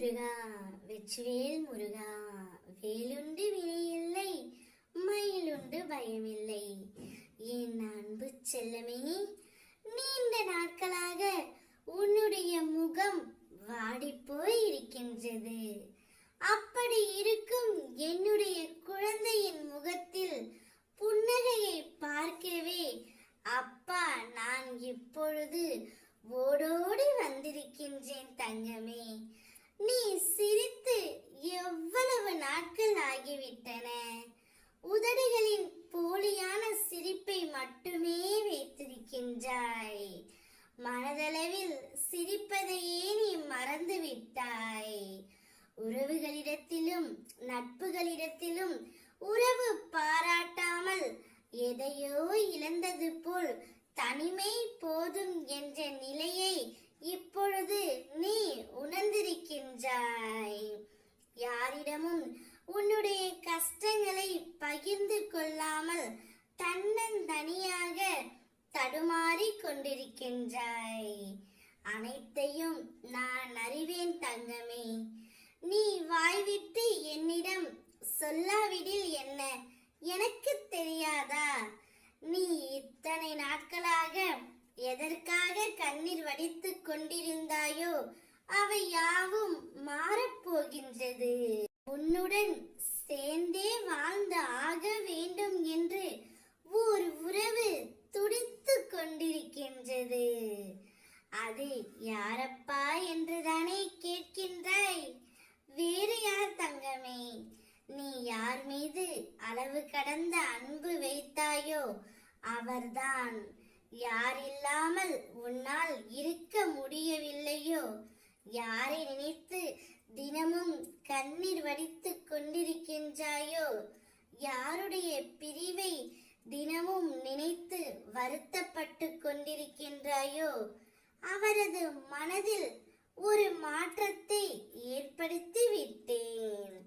முருகா வெற்றிவேல் முருகா, வேலுண்டு வினையில்லை, மயிலுண்டு பயமில்லை. என் அன்பு செல்லமே, நீண்ட நாட்களாக உன்னுடைய முகம் வாடிப்போய் இருக்கின்றது. அப்படி இருக்கும் என்னுடைய குழந்தையின் முகத்தில் புன்னகையை பார்க்கவே அப்பா நான் இப்பொழுது ஓடோடி வந்திருக்கின்றேன் தங்கமே. நீ சிரித்து எவ்வளவு நாட்கள் ஆகிவிட்டன. உதடுகளின் போலியான சிரிப்பை மட்டுமே வைத்திருக்கின்றாய். மனதளவில் சிரிப்பதையே நீ மறந்து விட்டாய். உறவுகளிடத்திலும் நட்புகளிடத்திலும் உறவு பாராட்டாமல் எதையோ இழந்தது போல் தனிமை போதும் என்ற நிலையை இப்பொழுது நீ உணர்ந்திருக்கின்றாய். யாரிடமும் உன்னுடைய கஷ்டங்களை பகிர்ந்து கொள்ளாமல் தன்னந்தனியாக தடுமாறி கொண்டிருக்கின்றாய். அனைத்தையும் நான் அறிவேன் தங்கமே. நீ வாய்விட்டு என்னிடம் சொல்லாவிடில் என்ன, எனக்கு தெரியாதா? நீ இத்தனை நாட்களாக எதற்காக கண்ணீர் வடித்துக் கொண்டிருந்தாயோ அவை யாவும் மாறப்போகின்றது. உன்னுடன் சேர்ந்தே வாழ்ந்து ஆக வேண்டும் என்று ஓர் உறவு துடித்து கொண்டிருக்கின்றது. அது யாரப்பா என்றுதானே கேட்கின்றாய்? வேறு யார் தங்கமே? நீ யார் மீது அளவு கடந்த அன்பு வைத்தாயோ அவர்தான். யார் இல்லாமல் உன்னால் இருக்க முடியவில்லையோ, யாரை நினைத்து தினமும் கண்ணீர் வடித்துக் கொண்டிருக்கின்றாயோ, யாருடைய பிரிவை தினமும் நினைத்து வருத்தப்பட்டு கொண்டிருக்கின்றாயோ, அவரது மனதில் ஒரு மாற்றத்தை ஏற்படுத்தி விட்டேன்.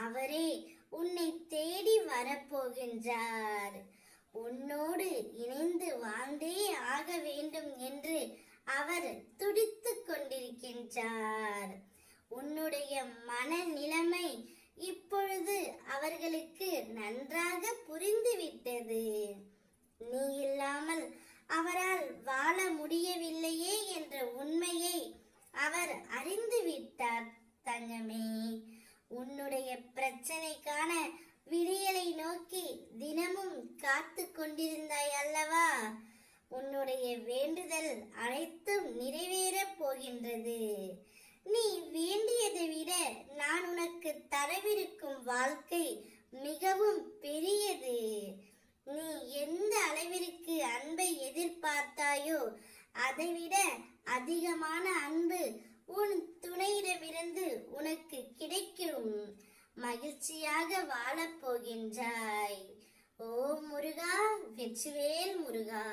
அவரே உன்னை தேடி வரப்போகின்றார். உன்னோடு இணைந்து வாழ்ந்தே ஆக வேண்டும் என்று அவர் துடித்துக் கொண்டிருக்கின்றார். உன்னுடைய மனநிலைமை இப்பொழுது அவர்களுக்கு நன்றாக புரிந்துவிட்டது. நீ இல்லாமல் அவரால் வாழ முடியவில்லையே என்ற உண்மையை அவர் அறிந்து விட்டார் தங்கமே. உன்னுடைய பிரச்சனைக்கான விடியலை நோக்கி தினமும் காத்து கொண்டிருந்தாய் அல்லவா? உன்னுடைய வேண்டுதல் அனைத்தும் நிறைவேறப் போகின்றது. நீ வேண்டியதை விட நான் உனக்கு தரவிருக்கும் வாழ்க்கை மிகவும் பெரியது. நீ எந்த அளவிற்கு அன்பை எதிர்பார்த்தாயோ அதைவிட அதிகமான அன்பு உன் துணையிடமிருந்து உனக்கு கிடைக்கும். மகிழ்ச்சியாக வாழப் போகின்றாய். ஓ முருகா, வெற்றிவேல் முருகா.